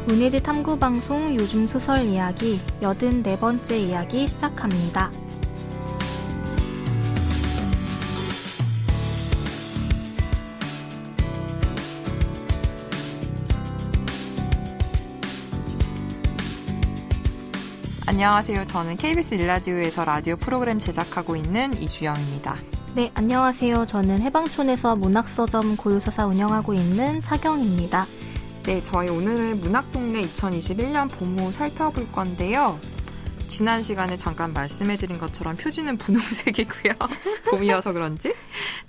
문예지 탐구방송 요즘 소설 이야기 84번째 이야기 시작합니다. 안녕하세요. 저는 KBS 일라디오에서 라디오 프로그램 제작하고 있는 이주영입니다. 네, 안녕하세요. 저는 해방촌에서 문학서점 고유서사 운영하고 있는 차경입니다. 네, 저희 오늘은 문학동네 2021년 봄호 살펴볼 건데요. 지난 시간에 잠깐 말씀해드린 것처럼 표지는 분홍색이고요. 봄이어서 그런지.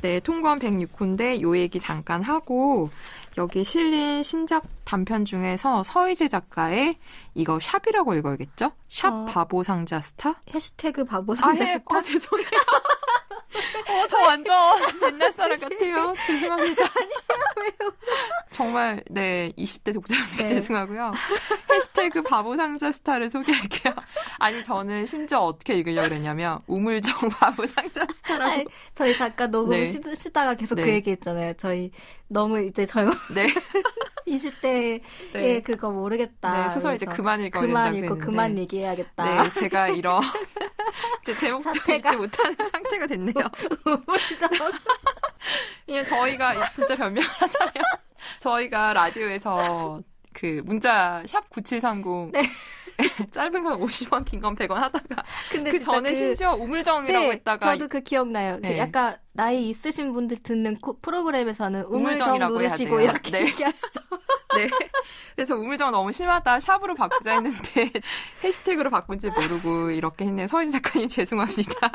네, 통권 106호인데 요 얘기 잠깐 하고 여기 실린 신작 단편 중에서 서희재 작가의 이거 샵이라고 읽어야겠죠? 샵 바보상자 스타? 해시태그 바보상자 스타? 죄송해요. 저 완전 옛날 사람 같아요. 죄송합니다. 왜요? 정말 20대 독자분들 죄송하고요. 해시태그 바보상자 스타를 소개할게요. 아니 저는 심지어 어떻게 읽으려고 그랬냐면 우물정 바보상자 스타라고. 아니, 저희 잠깐 녹음 쉬다가 계속 그 얘기했잖아요. 저희 너무 이제 젊은 20대에 그거 모르겠다. 네, 소설 이제 그만 읽어야 그만 된다고 읽고 그만 얘기해야겠다. 네, 제가 이런 제 제목도 읽지 못하는 상태가 됐네요. 그냥 저희가 진짜 변명을 하자면 저희가 라디오에서 그 문자 샵 9730 짧은 건 50원, 긴 건 100원 하다가 근데 그 전에 심지어 우물정이라고 했다가 저도 그 기억나요. 그 약간 나이 있으신 분들 듣는 프로그램에서는 우물정 누르시고 이렇게 얘기하시죠. 네. 그래서 우물정 너무 심하다. 샵으로 바꾸자 했는데 해시태그로 바꾼지 모르고 이렇게 했네요. 서희재 작가님 죄송합니다.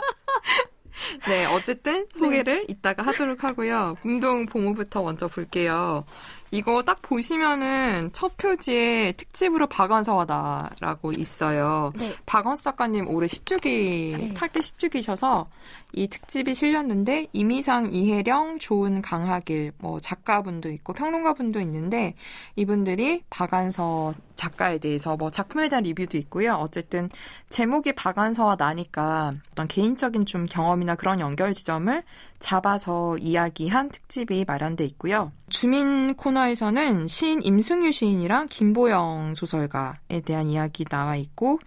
네, 어쨌든 소개를 이따가 하도록 하고요. 운동 봄호부터 먼저 볼게요. 이거 딱 보시면은 첫 표지에 특집으로 박완서화다라고 있어요. 네. 박완서 작가님 올해 10주기, 탈퇴 10주기셔서 이 특집이 실렸는데 이미상, 이혜령, 조은, 강하길 작가분도 있고 평론가분도 있는데 이분들이 박완서 작가에 대해서 작품에 대한 리뷰도 있고요. 어쨌든 제목이 박완서화 나니까 어떤 개인적인 좀 경험이나 그런 연결 지점을 잡아서 이야기한 특집이 마련돼 있고요. 주민 코너에서는 시인 임승유 시인이랑 김보영 소설가에 대한 이야기 나와 있고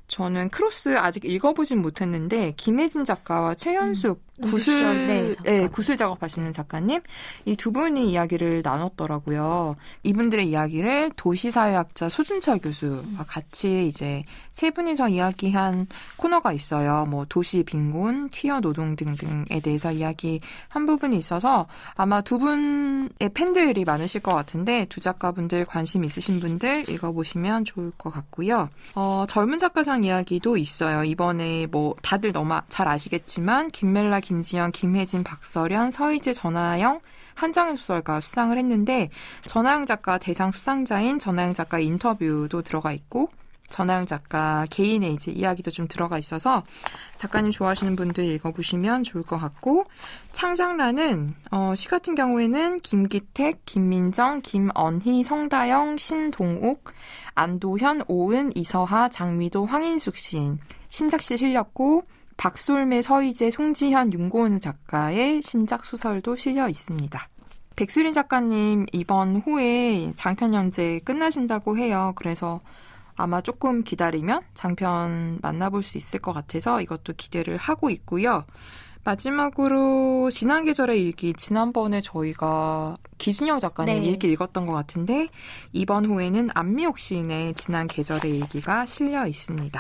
저는 크로스 아직 읽어보진 못했는데 김혜진 작가와 최현숙 구슬 작업하시는 작가님 이 두 분이 이야기를 나눴더라고요. 이분들의 이야기를 도시사회학자 소준철 교수와 같이 이제 세 분이서 이야기한 코너가 있어요. 도시 빈곤, 퀴어 노동 등등에 대해서 이야기한 부분이 있어서 아마 두 분의 팬들이 많으실 것 같은데 두 작가분들 관심 있으신 분들 읽어보시면 좋을 것 같고요. 젊은 작가상 이야기도 있어요. 이번에 다들 너무 잘 아시겠지만 김멜라, 김지연, 김혜진, 박서련, 서희재, 전하영, 한정현 소설가 수상을 했는데 전하영 작가 대상 수상자인 전하영 작가 인터뷰도 들어가 있고 전하영 작가 개인의 이제 이야기도 좀 들어가 있어서 작가님 좋아하시는 분들 읽어보시면 좋을 것 같고 창작란은 시 같은 경우에는 김기택, 김민정, 김언희, 성다영, 신동옥, 안도현, 오은, 이서하, 장미도, 황인숙 시인 신작시 실렸고 박솔매, 서희재, 송지현, 윤고은 작가의 신작 소설도 실려 있습니다. 백수린 작가님 이번 호에 장편 연재 끝나신다고 해요. 그래서 아마 조금 기다리면 장편 만나볼 수 있을 것 같아서 이것도 기대를 하고 있고요. 마지막으로 지난 계절의 일기 지난번에 저희가 기준영 작가님 일기 읽었던 것 같은데 이번 호에는 안미옥 시인의 지난 계절의 일기가 실려 있습니다.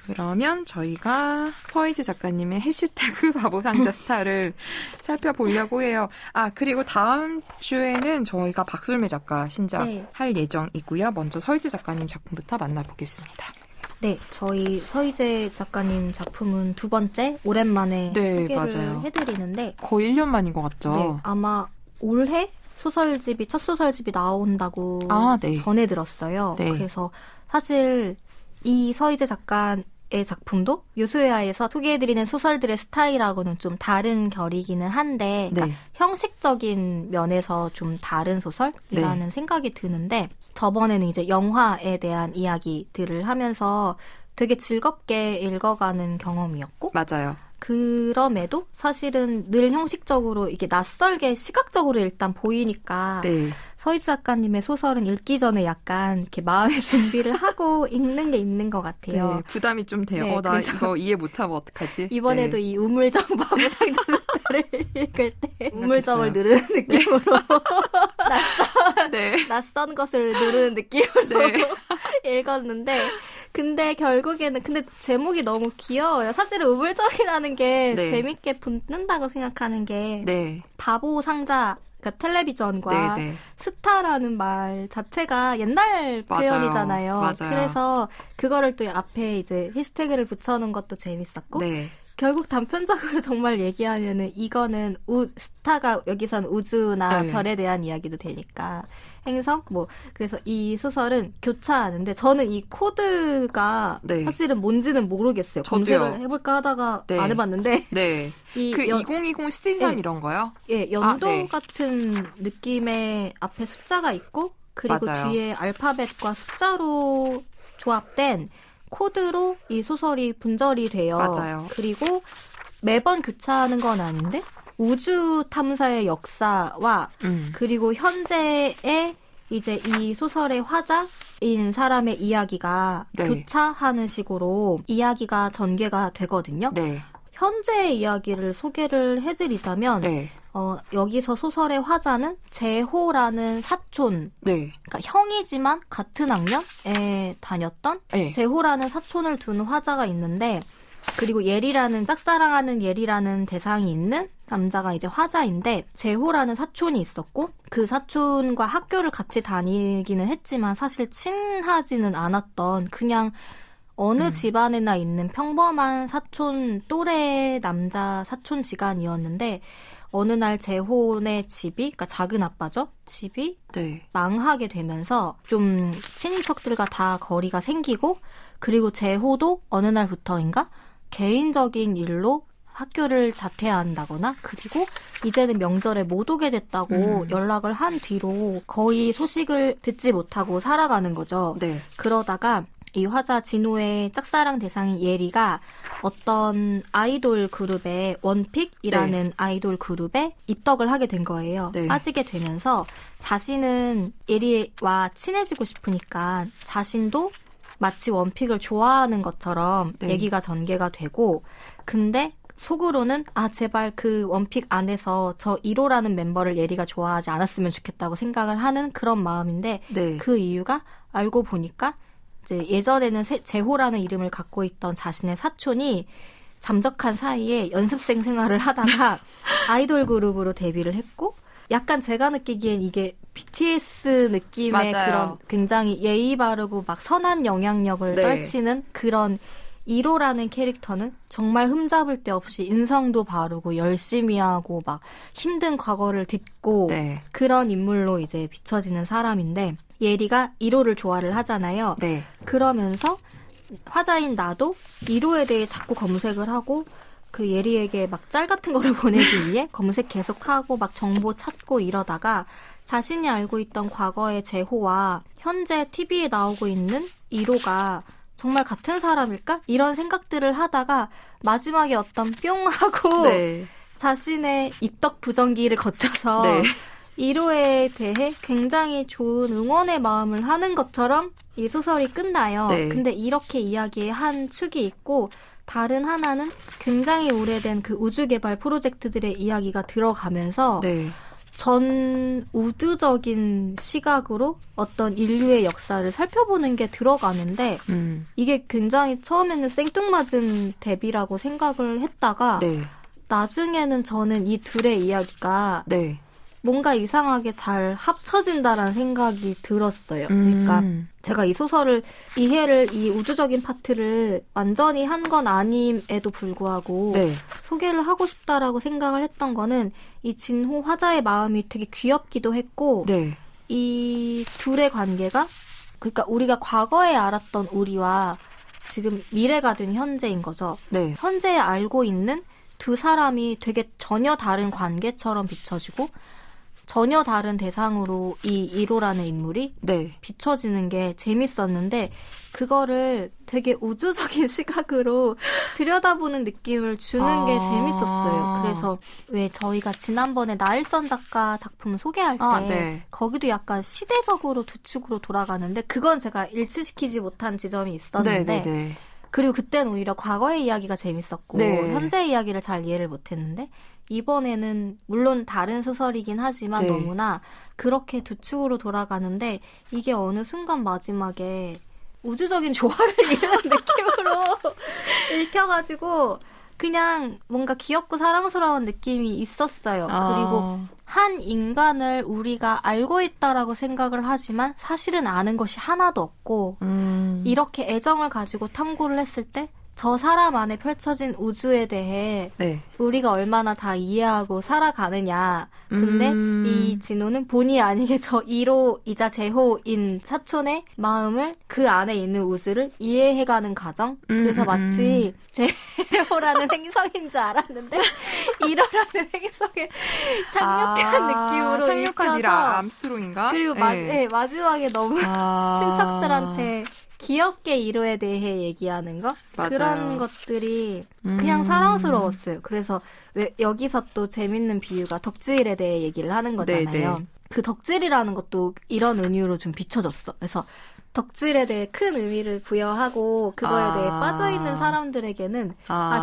그러면 저희가 서희재 작가님의 해시태그 바보상자 스타를 살펴보려고 해요. 그리고 다음 주에는 저희가 박솔매 작가 신작 할 예정이고요. 먼저 서희재 작가님 작품부터 만나보겠습니다. 네, 저희 서희재 작가님 작품은 두 번째 오랜만에 소개를 해드리는데 거의 1년 만인 것 같죠? 네, 아마 올해 첫 소설집이 나온다고 전해 들었어요. 네. 그래서 사실 이 서희재 작가의 작품도 유수회화에서 소개해드리는 소설들의 스타일하고는 좀 다른 결이기는 한데 그러니까 형식적인 면에서 좀 다른 소설이라는 생각이 드는데 저번에는 이제 영화에 대한 이야기들을 하면서 되게 즐겁게 읽어가는 경험이었고 맞아요. 그럼에도 사실은 늘 형식적으로 이게 낯설게 시각적으로 일단 보이니까 네. 서희주 작가님의 소설은 읽기 전에 약간 이렇게 마음의 준비를 하고 읽는 게 있는 것 같아요. 네, 부담이 좀 돼요. 네, 나 이거 이해 못하면 어떡하지? 이번에도 네. 이 우물정 바보상자를 읽을 때 우물정을 누르는 느낌으로 네. 낯선 것을 누르는 느낌으로 네. 읽었는데 근데 결국에는 근데 제목이 너무 귀여워요. 사실은 우물정이라는 게 네. 재밌게 붙는다고 생각하는 게 네. 바보 상자 그러니까 텔레비전과 네, 네. 스타라는 말 자체가 옛날 맞아요. 표현이잖아요. 맞아요. 그래서 그거를 또 앞에 이제 해시태그를 붙여놓은 것도 재밌었고 네. 결국 단편적으로 정말 얘기하면은 이거는 스타가 여기선 우주나 네. 별에 대한 이야기도 되니까 행성 뭐 그래서 이 소설은 교차하는데 저는 이 코드가 네. 사실은 뭔지는 모르겠어요. 저도요. 검색을 해볼까 하다가 네. 안 해봤는데 네. 이 그 2020 C3 네. 이런 거요? 예, 연도 네. 같은 느낌의 앞에 숫자가 있고 그리고 맞아요. 뒤에 알파벳과 숫자로 조합된 코드로 이 소설이 분절이 돼요. 맞아요. 그리고 매번 교차하는 건 아닌데 우주 탐사의 역사와 그리고 현재의 이제 이 소설의 화자인 사람의 이야기가 네. 교차하는 식으로 이야기가 전개가 되거든요. 네. 현재의 이야기를 소개를 해드리자면 네. 여기서 소설의 화자는 재호라는 사촌, 네. 그러니까 형이지만 같은 학년에 다녔던 네. 재호라는 사촌을 둔 화자가 있는데 그리고 예리라는 짝사랑하는 예리라는 대상이 있는 남자가 이제 화자인데 재호라는 사촌이 있었고 그 사촌과 학교를 같이 다니기는 했지만 사실 친하지는 않았던 그냥 어느 집안에나 있는 평범한 사촌 또래 남자 사촌 지간이었는데 어느 날 재혼의 집이 그러니까 작은 아빠죠 집이 네. 망하게 되면서 좀 친인척들과 다 거리가 생기고 그리고 재호도 어느 날부터인가 개인적인 일로 학교를 자퇴한다거나 그리고 이제는 명절에 못 오게 됐다고 연락을 한 뒤로 거의 소식을 듣지 못하고 살아가는 거죠. 네. 그러다가 이 화자 진호의 짝사랑 대상인 예리가 어떤 아이돌 그룹의 원픽이라는 네. 아이돌 그룹에 입덕을 하게 된 거예요. 네. 빠지게 되면서 자신은 예리와 친해지고 싶으니까 자신도 마치 원픽을 좋아하는 것처럼 네. 얘기가 전개가 되고 근데 속으로는 제발 그 원픽 안에서 저 1호라는 멤버를 예리가 좋아하지 않았으면 좋겠다고 생각을 하는 그런 마음인데 네. 그 이유가 알고 보니까 이제 예전에는 재호라는 이름을 갖고 있던 자신의 사촌이 잠적한 사이에 연습생 생활을 하다가 아이돌 그룹으로 데뷔를 했고 약간 제가 느끼기엔 이게 BTS 느낌의 맞아요. 그런 굉장히 예의 바르고 막 선한 영향력을 네. 떨치는 그런 1호라는 캐릭터는 정말 흠잡을 데 없이 인성도 바르고 열심히 하고 막 힘든 과거를 딛고 네. 그런 인물로 이제 비춰지는 사람인데 예리가 1호를 좋아를 하잖아요. 네. 그러면서 화자인 나도 1호에 대해 자꾸 검색을 하고 그 예리에게 막 짤 같은 거를 보내기 위해 검색 계속하고 막 정보 찾고 이러다가 자신이 알고 있던 과거의 재호와 현재 TV에 나오고 있는 1호가 정말 같은 사람일까? 이런 생각들을 하다가 마지막에 어떤 뿅 하고 네. 자신의 입덕 부정기를 거쳐서 네. 1호에 대해 굉장히 좋은 응원의 마음을 하는 것처럼 이 소설이 끝나요. 네. 근데 이렇게 이야기의 한 축이 있고 다른 하나는 굉장히 오래된 그 우주개발 프로젝트들의 이야기가 들어가면서 네. 전 우주적인 시각으로 어떤 인류의 역사를 살펴보는 게 들어가는데 이게 굉장히 처음에는 생뚱맞은 대비라고 생각을 했다가 네. 나중에는 저는 이 둘의 이야기가 네. 뭔가 이상하게 잘 합쳐진다라는 생각이 들었어요. 그러니까 제가 이 소설을 이해를 이 우주적인 파트를 완전히 한 건 아님에도 불구하고 네. 소개를 하고 싶다라고 생각을 했던 거는 이 진호 화자의 마음이 되게 귀엽기도 했고 네. 이 둘의 관계가 그러니까 우리가 과거에 알았던 우리와 지금 미래가 된 현재인 거죠. 네. 현재에 알고 있는 두 사람이 되게 전혀 다른 관계처럼 비춰지고 전혀 다른 대상으로 이 1호라는 인물이 네. 비춰지는 게 재밌었는데 그거를 되게 우주적인 시각으로 들여다보는 느낌을 주는 게 재밌었어요. 그래서 왜 저희가 지난번에 나일선 작가 작품 소개할 때 네. 거기도 약간 시대적으로 두 축으로 돌아가는데 그건 제가 일치시키지 못한 지점이 있었는데 네. 그리고 그때는 오히려 과거의 이야기가 재밌었고 네. 현재 이야기를 잘 이해를 못했는데 이번에는 물론 다른 소설이긴 하지만 네. 너무나 그렇게 두 축으로 돌아가는데 이게 어느 순간 마지막에 우주적인 조화를 이루는 느낌으로 읽혀가지고 그냥 뭔가 귀엽고 사랑스러운 느낌이 있었어요. 그리고 한 인간을 우리가 알고 있다라고 생각을 하지만 사실은 아는 것이 하나도 없고 이렇게 애정을 가지고 탐구를 했을 때 저 사람 안에 펼쳐진 우주에 대해 네. 우리가 얼마나 다 이해하고 살아가느냐. 근데 이 진호는 본의 아니게 저 1호이자 제호인 사촌의 마음을 그 안에 있는 우주를 이해해가는 과정. 그래서 마치 제호라는 행성인 줄 알았는데 1호라는 행성에 착륙한 느낌으로 착륙한 읽혀서 이라 암스트롱인가? 그리고 마지막에 너무 친척들한테 귀엽게 1호에 대해 얘기하는 거? 맞아요. 그런 것들이 그냥 사랑스러웠어요. 그래서 왜 여기서 또 재밌는 비유가 덕질에 대해 얘기를 하는 거잖아요. 네네. 그 덕질이라는 것도 이런 의미로 좀 비춰졌어. 그래서 덕질에 대해 큰 의미를 부여하고 그거에 대해 빠져있는 사람들에게는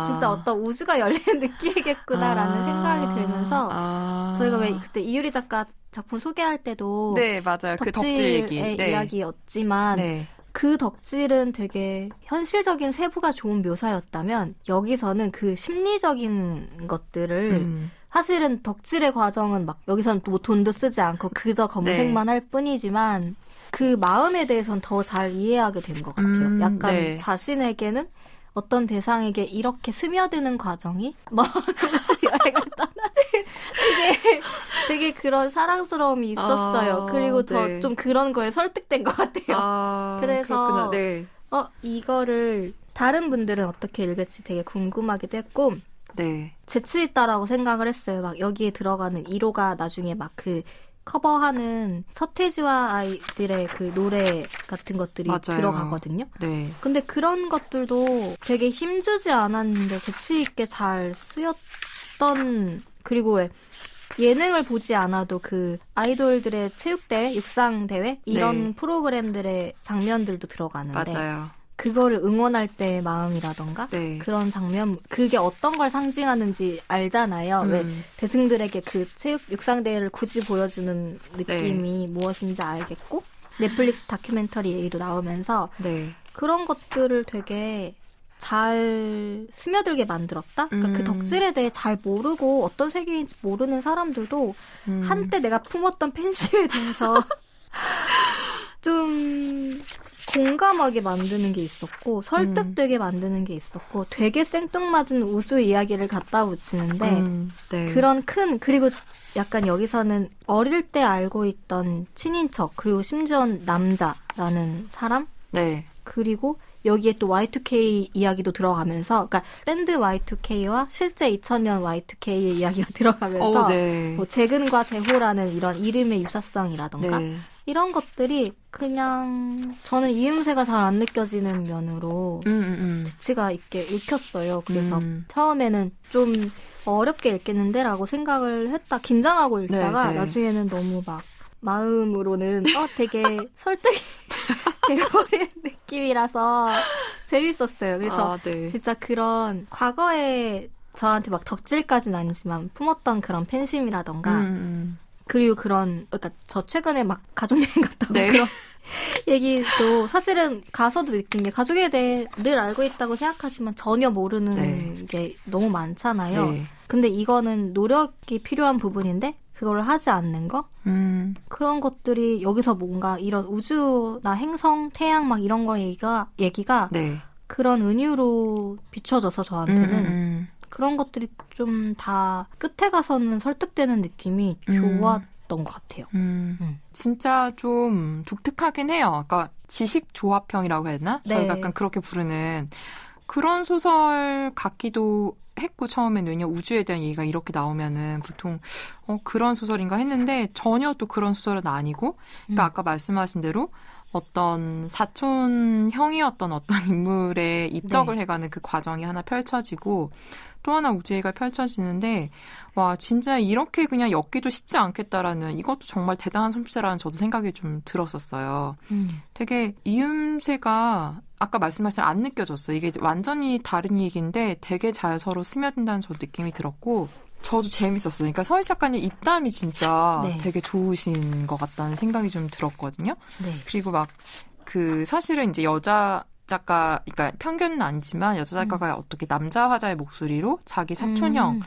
진짜 어떤 우주가 열리는 느낌이겠구나라는 생각이 들면서 저희가 왜 그때 이유리 작가 작품 소개할 때도 네, 맞아요. 그 덕질 얘기. 네. 이야기였지만 네. 그 덕질은 되게 현실적인 세부가 좋은 묘사였다면 여기서는 그 심리적인 것들을 사실은 덕질의 과정은 막 여기서는 뭐 돈도 쓰지 않고 그저 검색만 할 뿐이지만 그 마음에 대해서는 더 잘 이해하게 된 것 같아요. 약간 자신에게는 어떤 대상에게 이렇게 스며드는 과정이 무슨 여행을 떠나는 되게 그런 사랑스러움이 있었어요. 그리고 더 좀 그런 거에 설득된 것 같아요. 그래서 이거를 다른 분들은 어떻게 읽을지 되게 궁금하기도 했고 재치 있다라고 생각을 했어요. 막 여기에 들어가는 1호가 나중에 막 그 커버하는 서태지와 아이들의 그 노래 같은 것들이 맞아요. 들어가거든요. 네. 근데 그런 것들도 되게 힘주지 않았는데 재치 있게 잘 쓰였던 그리고 왜 예능을 보지 않아도 그 아이돌들의 체육대회, 육상대회 이런 프로그램들의 장면들도 들어가는데 맞아요. 그거를 응원할 때의 마음이라던가 그런 장면 그게 어떤 걸 상징하는지 알잖아요. 왜 대중들에게 그 체육 육상대회를 굳이 보여주는 느낌이 무엇인지 알겠고 넷플릭스 다큐멘터리 얘기도 나오면서 그런 것들을 되게 잘 스며들게 만들었다? 그러니까 그 덕질에 대해 잘 모르고 어떤 세계인지 모르는 사람들도 한때 내가 품었던 팬심에 대해서 좀 공감하게 만드는 게 있었고 설득되게 만드는 게 있었고 되게 생뚱맞은 우주 이야기를 갖다 붙이는데 그런 큰 그리고 약간 여기서는 어릴 때 알고 있던 친인척 그리고 심지어 남자라는 사람 그리고 여기에 또 Y2K 이야기도 들어가면서 그러니까 밴드 Y2K와 실제 2000년 Y2K의 이야기가 들어가면서 뭐 재근과 재호라는 이런 이름의 유사성이라던가 이런 것들이 그냥 저는 이음새가 잘 안 느껴지는 면으로 재치가 있게 읽혔어요. 그래서 처음에는 좀 어렵게 읽겠는데 라고 생각을 했다. 긴장하고 읽다가 나중에는 너무 막 마음으로는 되게 설득이 되어버리는 느낌이라서 재밌었어요. 그래서 진짜 그런 과거에 저한테 막 덕질까지는 아니지만 품었던 그런 팬심이라던가 그리고 그러니까 저 최근에 막 가족여행 갔다 온 그런 얘기도 사실은 가서도 느낀 게 가족에 대해 늘 알고 있다고 생각하지만 전혀 모르는 게 너무 많잖아요. 근데 이거는 노력이 필요한 부분인데 그걸 하지 않는 거? 그런 것들이 여기서 뭔가 이런 우주나 행성, 태양 막 이런 거 얘기가 그런 은유로 비춰져서 저한테는 그런 것들이 좀 다 끝에 가서는 설득되는 느낌이 좋았던 것 같아요. 진짜 좀 독특하긴 해요. 아까 지식조합형이라고 해야 되나? 저희가 약간 그렇게 부르는 그런 소설 같기도 했고 처음엔 왜냐 우주에 대한 얘기가 이렇게 나오면은 보통 그런 소설인가 했는데 전혀 또 그런 소설은 아니고 그러니까 아까 말씀하신 대로 어떤 사촌 형이었던 어떤 인물의 입덕을 네. 해가는 그 과정이 하나 펼쳐지고 또 하나 우주애가 펼쳐지는데 와 진짜 이렇게 그냥 엮기도 쉽지 않겠다라는 이것도 정말 대단한 솜씨라는 저도 생각이 좀 들었었어요. 되게 이음새가 아까 말씀하신 안 느껴졌어요. 이게 완전히 다른 얘기인데 되게 잘 서로 스며든다는 저 느낌이 들었고 저도 재밌었어요. 그러니까 서희 작가님 입담이 진짜 네. 되게 좋으신 것 같다는 생각이 좀 들었거든요. 네. 그리고 막 그 사실은 이제 여자 작가, 그러니까 편견은 아니지만 여자 작가가 어떻게 남자 화자의 목소리로 자기 사촌형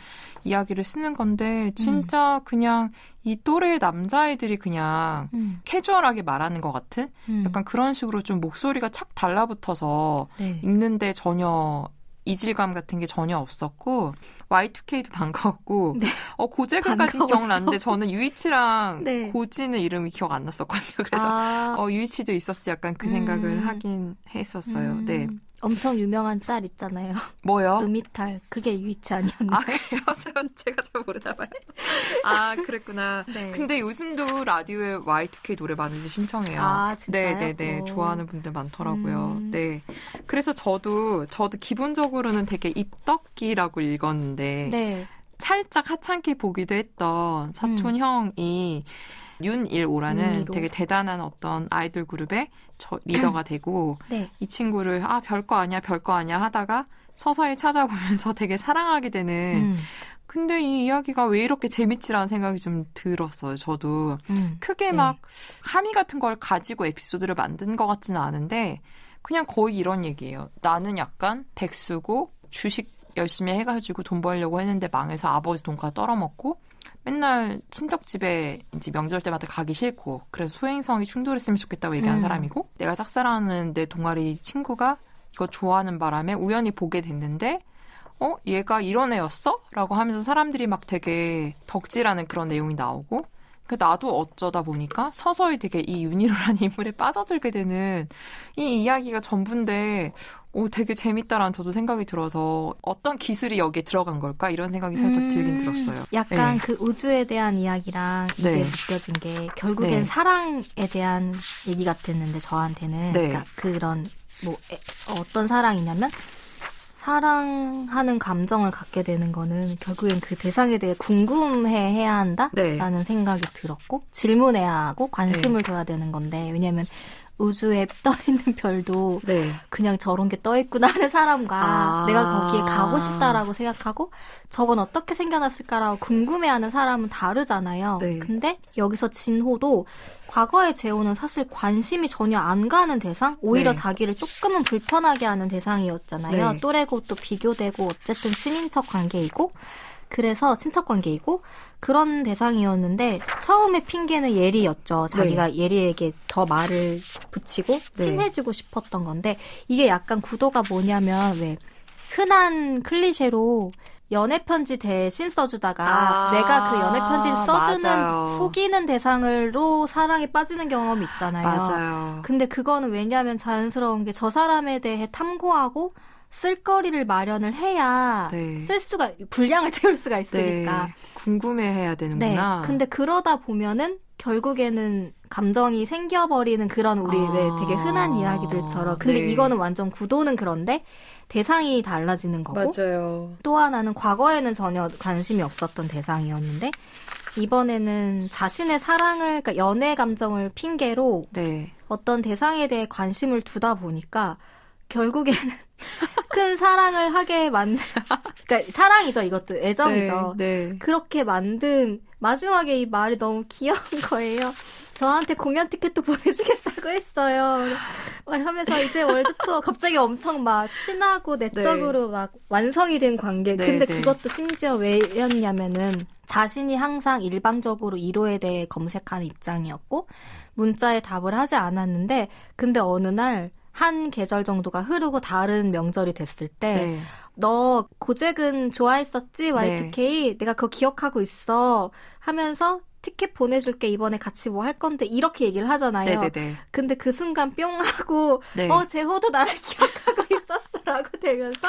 이야기를 쓰는 건데 진짜 그냥 이 또래의 남자애들이 그냥 캐주얼하게 말하는 것 같은 약간 그런 식으로 좀 목소리가 착 달라붙어서 네. 읽는데 전혀 이질감 같은 게 전혀 없었고 Y2K도 반가웠고 네. 고재근까지 기억나는데 저는 유이치랑 네. 고지는 이름이 기억 안 났었거든요. 그래서 유이치도 있었지 약간 그 생각을 하긴 했었어요. 네. 엄청 유명한 짤 있잖아요. 뭐요? 음이탈. 그게 유이치 아니었나요? 아, 그래요? 제가 잘 모르나 봐요. 아, 그랬구나. 네. 근데 요즘도 라디오에 Y2K 노래 많이들 신청해요. 아, 진짜요? 네네네. 좋아하는 분들 많더라고요. 네. 그래서 저도 기본적으로는 되게 입덕기라고 읽었는데 네. 살짝 하찮게 보기도 했던 사촌 형이 윤일오라는 되게 대단한 어떤 아이돌 그룹의 리더가 되고 네. 이 친구를 별거 아니야 하다가 서서히 찾아보면서 되게 사랑하게 되는 근데 이 이야기가 왜 이렇게 재밌지라는 생각이 좀 들었어요. 저도 크게 막 함의 같은 걸 가지고 에피소드를 만든 것 같지는 않은데 그냥 거의 이런 얘기예요. 나는 약간 백수고 주식 열심히 해가지고 돈 벌려고 했는데 망해서 아버지 돈까지 떨어먹고 맨날 친척 집에 이제 명절 때마다 가기 싫고 그래서 소행성이 충돌했으면 좋겠다고 얘기하는 사람이고 내가 짝사랑하는 내 동아리 친구가 이거 좋아하는 바람에 우연히 보게 됐는데 얘가 이런 애였어? 라고 하면서 사람들이 막 되게 덕질하는 그런 내용이 나오고 나도 어쩌다 보니까 서서히 되게 이 윤희로라는 인물에 빠져들게 되는 이 이야기가 전부인데 되게 재밌다라는 저도 생각이 들어서 어떤 기술이 여기에 들어간 걸까? 이런 생각이 살짝 들긴 들었어요. 약간 네. 그 우주에 대한 이야기랑 이게 네. 느껴진 게 결국엔 네. 사랑에 대한 얘기 같았는데 저한테는 네. 그러니까 그런 어떤 사랑이냐면 사랑하는 감정을 갖게 되는 거는 결국엔 그 대상에 대해 궁금해해야 한다라는 네. 생각이 들었고 질문해야 하고 관심을 둬야 되는 건데 왜냐면 우주에 떠있는 별도 네. 그냥 저런 게 떠있구나 하는 사람과 내가 거기에 가고 싶다라고 생각하고 저건 어떻게 생겨났을까라고 궁금해하는 사람은 다르잖아요. 네. 근데 여기서 진호도 과거의 재호는 사실 관심이 전혀 안 가는 대상? 오히려 네. 자기를 조금은 불편하게 하는 대상이었잖아요. 네. 또래고 또 비교되고 어쨌든 친인척 관계이고 그래서 친척 관계이고 그런 대상이었는데 처음에 핑계는 예리였죠. 자기가 네. 예리에게 더 말을 붙이고 네. 친해지고 싶었던 건데 이게 약간 구도가 뭐냐면 왜 흔한 클리셰로 연애 편지 대신 써주다가 내가 그 연애 편지를 써주는 맞아요. 속이는 대상으로 사랑에 빠지는 경험이 있잖아요. 맞아요. 근데 그거는 왜냐하면 자연스러운 게 저 사람에 대해 탐구하고 쓸거리를 마련을 해야 네. 쓸 수가 분량을 채울 수가 있으니까. 네. 궁금해해야 되는구나. 네. 근데 그러다 보면은 결국에는 감정이 생겨버리는 그런 우리 왜 되게 흔한 이야기들처럼. 근데 네. 이거는 완전 구도는 그런데 대상이 달라지는 거고. 맞아요. 또 하나는 과거에는 전혀 관심이 없었던 대상이었는데 이번에는 자신의 사랑을 그러니까 연애 감정을 핑계로 네. 어떤 대상에 대해 관심을 두다 보니까 결국에는 큰 사랑을 하게 만든 그러니까 사랑이죠. 이것도 애정이죠. 네. 그렇게 만든 마지막에 이 말이 너무 귀여운 거예요. 저한테 공연 티켓도 보내주겠다고 했어요. 하면서 이제 월드 투어 갑자기 엄청 막 친하고 내적으로 막 완성이 된 관계. 네, 근데 네. 그것도 심지어 왜였냐면은 자신이 항상 일방적으로 1호에 대해 검색하는 입장이었고 문자에 답을 하지 않았는데 근데 어느 날 한 계절 정도가 흐르고 다른 명절이 됐을 때 너 고잭은 좋아했었지? Y2K? 내가 그거 기억하고 있어 하면서 티켓 보내줄게 이번에 같이 뭐 할 건데 이렇게 얘기를 하잖아요. 네네네. 근데 그 순간 뿅 하고 네. 재호도 나를 기억하고 있었어 라고 되면서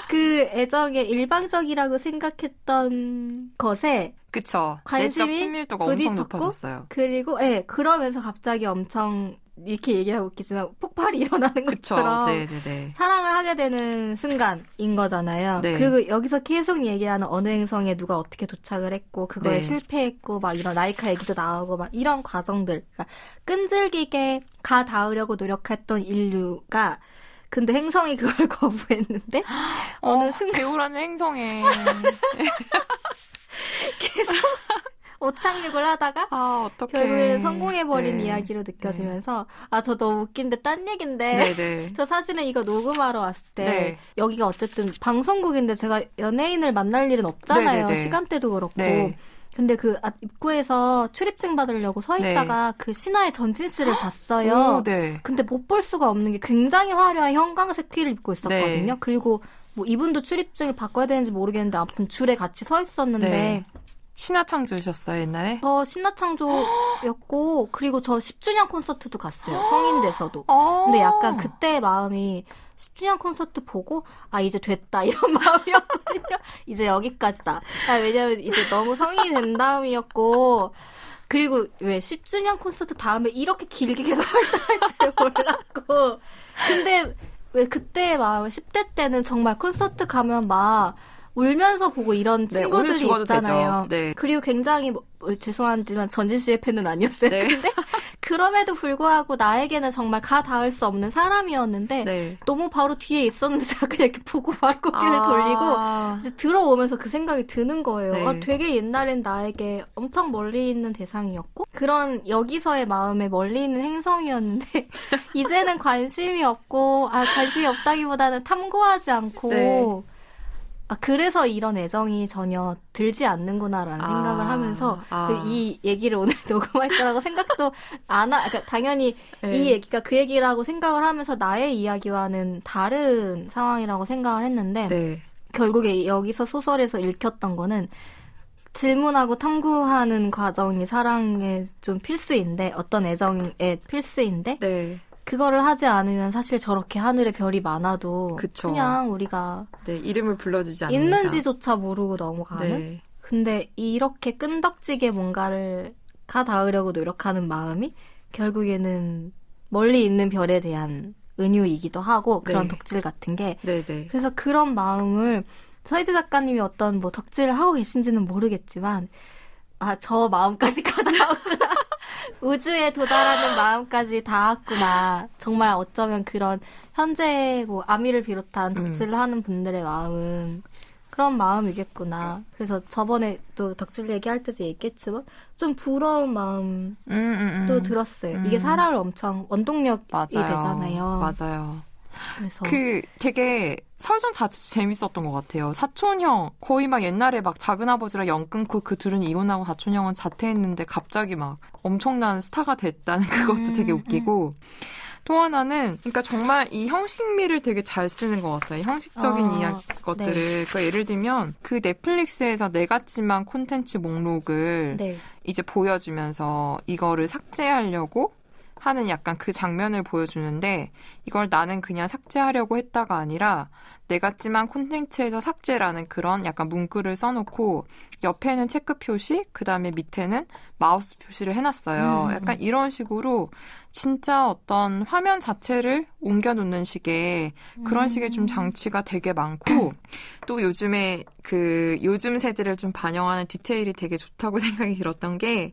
그 애정의 일방적이라고 생각했던 것에 그쵸. 관심이 내적 친밀도가 엄청 높아졌어요. 그리고 그러면서 갑자기 엄청 이렇게 얘기하고 있겠지만 폭발이 일어나는 그쵸. 것처럼 네네네. 사랑을 하게 되는 순간인 거잖아요. 네. 그리고 여기서 계속 얘기하는 어느 행성에 누가 어떻게 도착을 했고 그거에 네. 실패했고 막 이런 라이카 얘기도 나오고 막 이런 과정들 그러니까 끈질기게 가 닿으려고 노력했던 인류가 근데 행성이 그걸 거부했는데 어느 순간 제우라는 행성에 계속 오착륙을 하다가 어떡해. 결국에는 성공해버린 네. 이야기로 느껴지면서 저 너무 웃긴데 딴 얘긴데 네네. 저 사실은 이거 녹음하러 왔을 때 네. 여기가 어쨌든 방송국인데 제가 연예인을 만날 일은 없잖아요. 네네네. 시간대도 그렇고. 네. 근데 그 앞 입구에서 출입증 받으려고 서 있다가 그 신화의 전진 씨를 봤어요. 오, 네. 근데 못 볼 수가 없는 게 굉장히 화려한 형광색 티를 입고 있었거든요. 네. 그리고 뭐 이분도 출입증을 바꿔야 되는지 모르겠는데 아무튼 줄에 같이 서 있었는데 네. 신화창조셨어요, 옛날에? 저 신화창조였고 그리고 저 10주년 콘서트도 갔어요. 성인 돼서도. 근데 약간 그때 마음이 10주년 콘서트 보고 이제 됐다 이런 마음이었거든요. 이제 여기까지다. 왜냐면 이제 너무 성인이 된 다음이었고 그리고 왜 10주년 콘서트 다음에 이렇게 길게 계속 활동할 줄 몰랐고 근데 왜 그때 마음 10대 때는 정말 콘서트 가면 막 울면서 보고 이런 친구들이 있잖아요. 네. 그리고 굉장히 죄송하지만 전진 씨의 팬은 아니었어요. 네. 근데 그럼에도 불구하고 나에게는 정말 가 닿을 수 없는 사람이었는데 네. 너무 바로 뒤에 있었는데 제가 그냥 이렇게 보고 바로 고개를 돌리고 이제 들어오면서 그 생각이 드는 거예요. 네. 되게 옛날엔 나에게 엄청 멀리 있는 대상이었고 그런 여기서의 마음에 멀리 있는 행성이었는데 이제는 관심이 없고 관심이 없다기보다는 탐구하지 않고 네. 그래서 이런 애정이 전혀 들지 않는구나라는 생각을 하면서 이 얘기를 오늘 녹음할 거라고 생각도 그러니까 당연히 네. 이 얘기가 그 얘기라고 생각을 하면서 나의 이야기와는 다른 상황이라고 생각을 했는데 네. 결국에 여기서 소설에서 읽혔던 거는 질문하고 탐구하는 과정이 사랑의 좀 필수인데 어떤 애정의 필수인데 네. 그거를 하지 않으면 사실 저렇게 하늘에 별이 많아도 그쵸. 그냥 우리가 네, 이름을 불러주지 않는 있는지조차 모르고 넘어가는. 네. 근데 이렇게 끈덕지게 뭔가를 가 닿으려고 노력하는 마음이 결국에는 멀리 있는 별에 대한 은유이기도 하고 그런 네. 덕질 같은 게. 네네. 그래서 그런 마음을 서희주 작가님이 어떤 덕질을 하고 계신지는 모르겠지만 저 마음까지 가 닿았구나. 우주에 도달하는 마음까지 닿았구나. 정말 어쩌면 그런 현재 아미를 비롯한 덕질을 하는 분들의 마음은 그런 마음이겠구나. 그래서 저번에 또 덕질 얘기할 때도 얘기했지만 좀 부러운 마음도 들었어요. 이게 사람을 엄청 원동력이 되잖아요. 맞아요. 그래서 되게 설정 자체도 재밌었던 것 같아요. 사촌형 거의 막 옛날에 막 작은아버지랑 연 끊고 그 둘은 이혼하고 사촌형은 자퇴했는데 갑자기 막 엄청난 스타가 됐다는 그것도 되게 웃기고 또 하나는 그러니까 정말 이 형식미를 되게 잘 쓰는 것 같아요. 형식적인 것들을. 네. 그러니까 예를 들면 그 넷플릭스에서 내 같지만 콘텐츠 목록을 네. 이제 보여주면서 이거를 삭제하려고 하는 약간 그 장면을 보여주는데 이걸 나는 그냥 삭제하려고 했다가 아니라 내 같지만 콘텐츠에서 삭제라는 그런 약간 문구를 써놓고 옆에는 체크 표시 그다음에 밑에는 마우스 표시를 해놨어요. 약간 이런 식으로 진짜 어떤 화면 자체를 옮겨놓는 식의 그런 식의 좀 장치가 되게 많고 또 요즘에 요즘 세대를 좀 반영하는 디테일이 되게 좋다고 생각이 들었던 게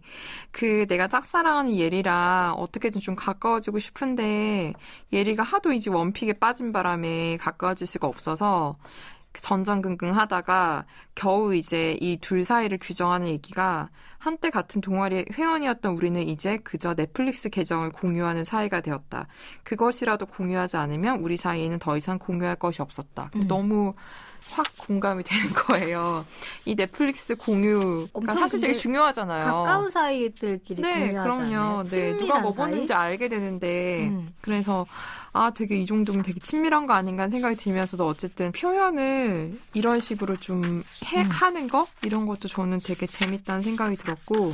내가 짝사랑하는 예리랑 어떻게든 좀 가까워지고 싶은데 예리가 하도 이제 원픽에 빠진 바람에 가까워질 수가 없어서 전전긍긍 하다가 겨우 이제 이 둘 사이를 규정하는 얘기가 한때 같은 동아리 회원이었던 우리는 이제 그저 넷플릭스 계정을 공유하는 사이가 되었다. 그것이라도 공유하지 않으면 우리 사이에는 더 이상 공유할 것이 없었다. 너무 확 공감이 되는 거예요. 이 넷플릭스 공유가 사실 되게 중요하잖아요. 가까운 사이들끼리 공유하잖아요. 그럼요. 네, 누가 뭐 보는지 알게 되는데 그래서 되게 이 정도면 되게 친밀한 거 아닌가 하는 생각이 들면서도 어쨌든 표현을 이런 식으로 좀 하는 거? 이런 것도 저는 되게 재밌다는 생각이 들었고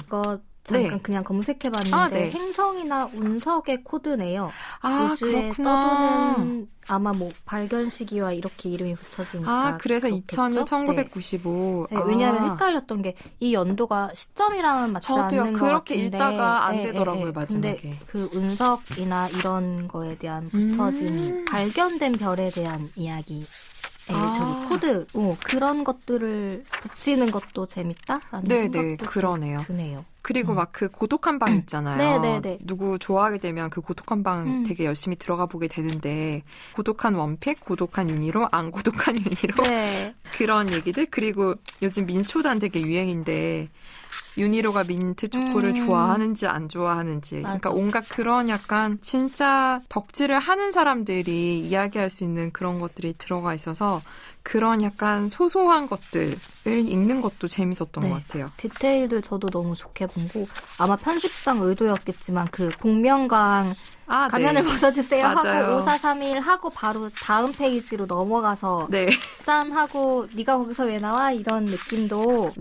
잠깐 네. 그냥 검색해봤는데 행성이나 운석의 코드네요. 우주에 떠도는 아마 뭐 발견 시기와 이렇게 이름이 붙여지니까 그래서 그렇겠죠? 2000년 1995. 네, 왜냐하면 헷갈렸던 게 이 연도가 시점이랑은 맞지 않는 것 그렇게 같은데 읽다가 안 되더라고요, 마지막에. 근데 그 운석이나 이런 거에 대한 붙여진 발견된 별에 대한 이야기 저기 코드 그런 것들을 붙이는 것도 재밌다라는 생각도 그러네요. 드네요. 그리고 막 그 고독한 방 있잖아요. 네네네. 누구 좋아하게 되면 그 고독한 방 되게 열심히 들어가 보게 되는데 고독한 원픽, 고독한 윤희로, 안 고독한 윤희로 네. 그런 얘기들. 그리고 요즘 민초단 되게 유행인데 윤희로가 민트 초코를 좋아하는지 안 좋아하는지. 맞아. 그러니까 온갖 그런 약간 진짜 덕질을 하는 사람들이 이야기할 수 있는 그런 것들이 들어가 있어서 그런 약간 소소한 것들을 읽는 것도 재밌었던 것 같아요. 디테일들 저도 너무 좋게 보고 아마 편집상 의도였겠지만 그 복면가왕 가면을 벗어주세요 하고 5431 하고 바로 다음 페이지로 넘어가서 짠 하고 네가 거기서 왜 나와? 이런 느낌도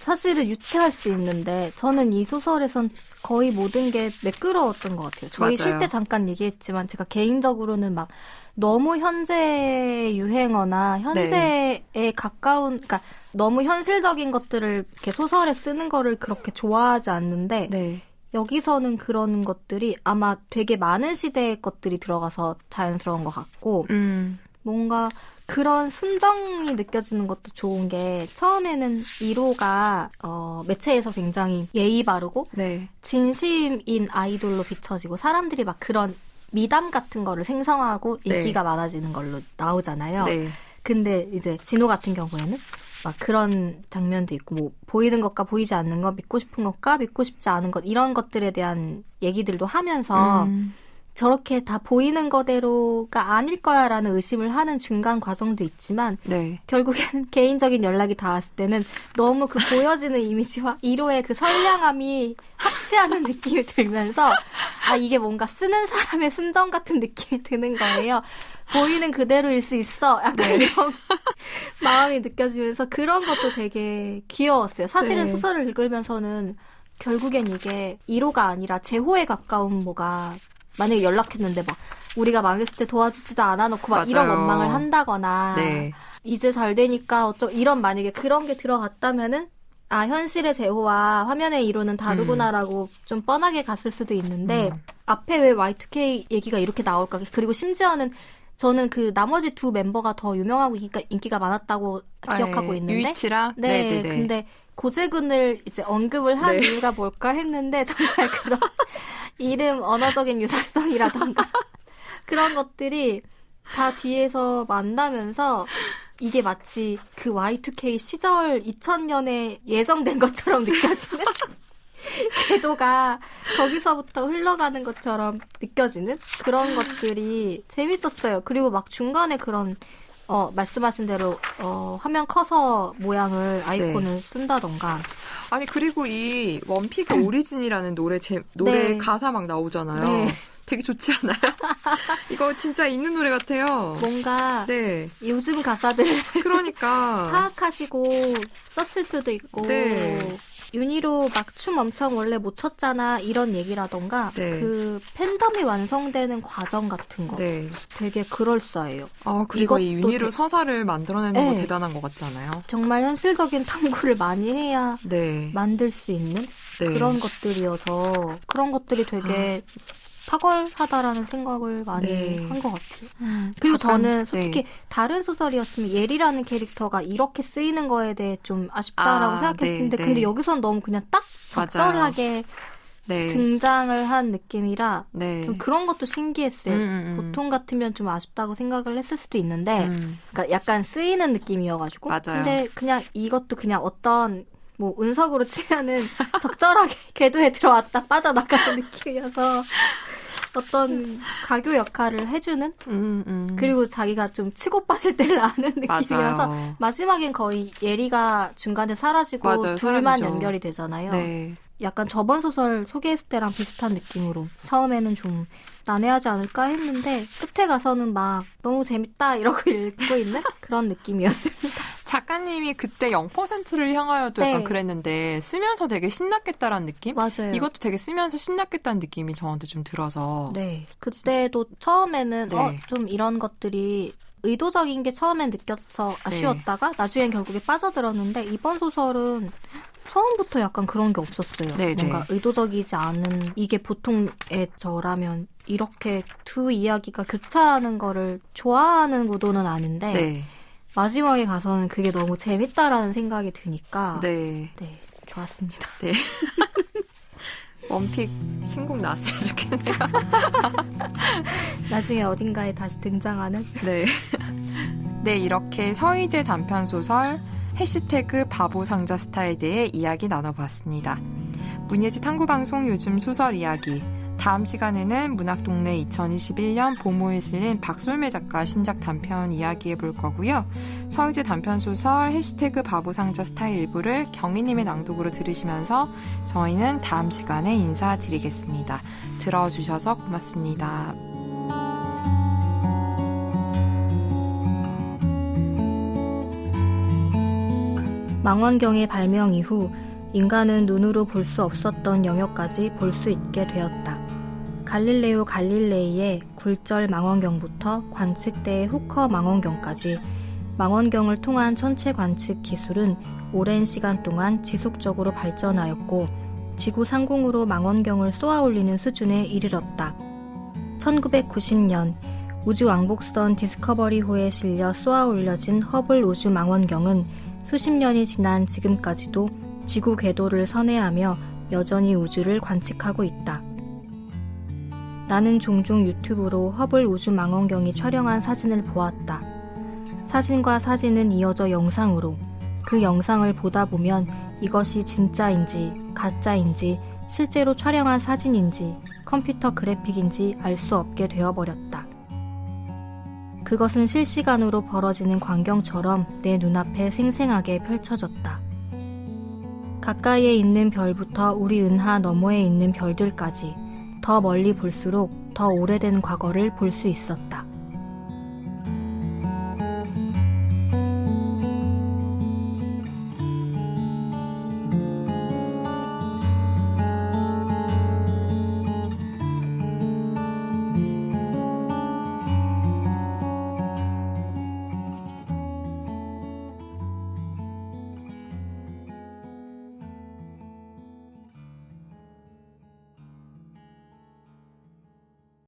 사실은 유치할 수 있는데 저는 이 소설에선 거의 모든 게 매끄러웠던 것 같아요. 저희 쉴 때 잠깐 얘기했지만 제가 개인적으로는 막 너무 현재 유행어나 현재에 가까운 그러니까 너무 현실적인 것들을 이렇게 소설에 쓰는 거를 그렇게 좋아하지 않는데 여기서는 그런 것들이 아마 되게 많은 시대의 것들이 들어가서 자연스러운 것 같고 뭔가 그런 순정이 느껴지는 것도 좋은 게 처음에는 1호가 매체에서 굉장히 예의 바르고 진심인 아이돌로 비춰지고 사람들이 막 그런 미담 같은 거를 생성하고 인기가 많아지는 걸로 나오잖아요. 근데 이제 진호 같은 경우에는 막 그런 장면도 있고 뭐 보이는 것과 보이지 않는 것, 믿고 싶은 것과 믿고 싶지 않은 것 이런 것들에 대한 얘기들도 하면서 저렇게 다 보이는 거대로가 아닐 거야 라는 의심을 하는 중간 과정도 있지만 결국에는 개인적인 연락이 닿았을 때는 너무 그 보여지는 이미지와 1호의 그 선량함이 합치하는 느낌이 들면서 이게 뭔가 쓰는 사람의 순정 같은 느낌이 드는 거예요. 보이는 그대로일 수 있어. 약간 이런 마음이 느껴지면서 그런 것도 되게 귀여웠어요. 사실은 소설을 읽으면서는 결국엔 이게 1호가 아니라 제호에 가까운 뭐가 만약에 연락했는데 막 우리가 망했을 때 도와주지도 않아 놓고 막 이런 원망을 한다거나 이제 잘 되니까 이런 만약에 그런 게 들어갔다면은 현실의 제호와 화면의 1호는 다르구나라고 좀 뻔하게 갔을 수도 있는데 앞에 왜 Y2K 얘기가 이렇게 나올까? 그리고 심지어는 저는 그 나머지 두 멤버가 더 유명하고 인기가 많았다고 기억하고 있는데 유이치랑 근데 고재근을 이제 언급을 한 이유가 뭘까 했는데 정말 그런 이름 언어적인 유사성이라던가 그런 것들이 다 뒤에서 만나면서 이게 마치 그 Y2K 시절 2000년에 예정된 것처럼 느껴지는 궤도가 거기서부터 흘러가는 것처럼 느껴지는 그런 것들이 재밌었어요. 그리고 막 중간에 그런 말씀하신 대로 화면 커서 모양을 아이콘을 쓴다던가 아니 그리고 이 원픽의 오리진이라는 노래 가사 막 나오잖아요. 되게 좋지 않아요? 이거 진짜 있는 노래 같아요. 뭔가 요즘 가사들 그러니까 파악하시고 썼을 수도 있고 윤희로 막 춤 엄청 원래 못 췄잖아 이런 얘기라던가 그 팬덤이 완성되는 과정 같은 거 되게 그럴싸해요. 그리고 이 윤희로 서사를 만들어내는 거 대단한 것 같지 않아요? 정말 현실적인 탐구를 많이 해야 만들 수 있는 그런 것들이어서 그런 것들이 되게 탁월하다라는 생각을 많이 한 것 같아요. 그리고 저는 솔직히 다른 소설이었으면 예리라는 캐릭터가 이렇게 쓰이는 거에 대해 좀 아쉽다라고 생각했는데 근데 여기선 너무 그냥 딱 적절하게 등장을 한 느낌이라 좀 그런 것도 신기했어요. 보통 같으면 좀 아쉽다고 생각을 했을 수도 있는데 그러니까 약간 쓰이는 느낌이어가지고 근데 그냥 이것도 그냥 어떤 뭐 운석으로 치면은 적절하게 궤도에 들어왔다 빠져나가는 느낌이어서 어떤 가교 역할을 해주는 그리고 자기가 좀 치고 빠질 때를 아는 느낌이어서 마지막엔 거의 예리가 중간에 사라지고 둘만 사라지죠. 연결이 되잖아요. 약간 저번 소설 소개했을 때랑 비슷한 느낌으로 처음에는 좀 난해하지 않을까 했는데 끝에 가서는 막 너무 재밌다 이러고 읽고 있는 그런 느낌이었습니다. 작가님이 그때 0%를 향하여도 약간 그랬는데 쓰면서 되게 신났겠다라는 느낌? 맞아요. 이것도 되게 쓰면서 신났겠다는 느낌이 저한테 좀 들어서. 네. 그때도 처음에는 좀 이런 것들이 의도적인 게 처음엔 느껴서 아쉬웠다가 나중엔 결국에 빠져들었는데 이번 소설은 처음부터 약간 그런 게 없었어요. 뭔가 의도적이지 않은, 이게 보통의 저라면 이렇게 두 이야기가 교차하는 거를 좋아하는 구도는 아닌데 마지막에 가서는 그게 너무 재밌다라는 생각이 드니까 좋았습니다. 네. 원픽 신곡 나왔으면 좋겠네요. 나중에 어딘가에 다시 등장하는? 네, 이렇게 서희재 단편소설 해시태그 바보상자 스타에 대해 이야기 나눠봤습니다. 문예지 탐구방송 요즘 소설 이야기. 다음 시간에는 문학동네 2021년 봄호에 실린 박솔매 작가 신작 단편 이야기해볼 거고요. 서희재 단편소설 해시태그 바보상자 스타의 일부를 경희님의 낭독으로 들으시면서 저희는 다음 시간에 인사드리겠습니다. 들어주셔서 고맙습니다. 망원경의 발명 이후 인간은 눈으로 볼 수 없었던 영역까지 볼 수 있게 되었다. 갈릴레오 갈릴레이의 굴절 망원경부터 관측대의 후커 망원경까지 망원경을 통한 천체 관측 기술은 오랜 시간 동안 지속적으로 발전하였고 지구 상공으로 망원경을 쏘아올리는 수준에 이르렀다. 1990년 우주왕복선 디스커버리호에 실려 쏘아올려진 허블 우주 망원경은 수십 년이 지난 지금까지도 지구 궤도를 선회하며 여전히 우주를 관측하고 있다. 나는 종종 유튜브로 허블 우주 망원경이 촬영한 사진을 보았다. 사진과 사진은 이어져 영상으로, 그 영상을 보다 보면 이것이 진짜인지 가짜인지 실제로 촬영한 사진인지 컴퓨터 그래픽인지 알 수 없게 되어버렸다. 그것은 실시간으로 벌어지는 광경처럼 내 눈앞에 생생하게 펼쳐졌다. 가까이에 있는 별부터 우리 은하 너머에 있는 별들까지 더 멀리 볼수록 더 오래된 과거를 볼 수 있었다.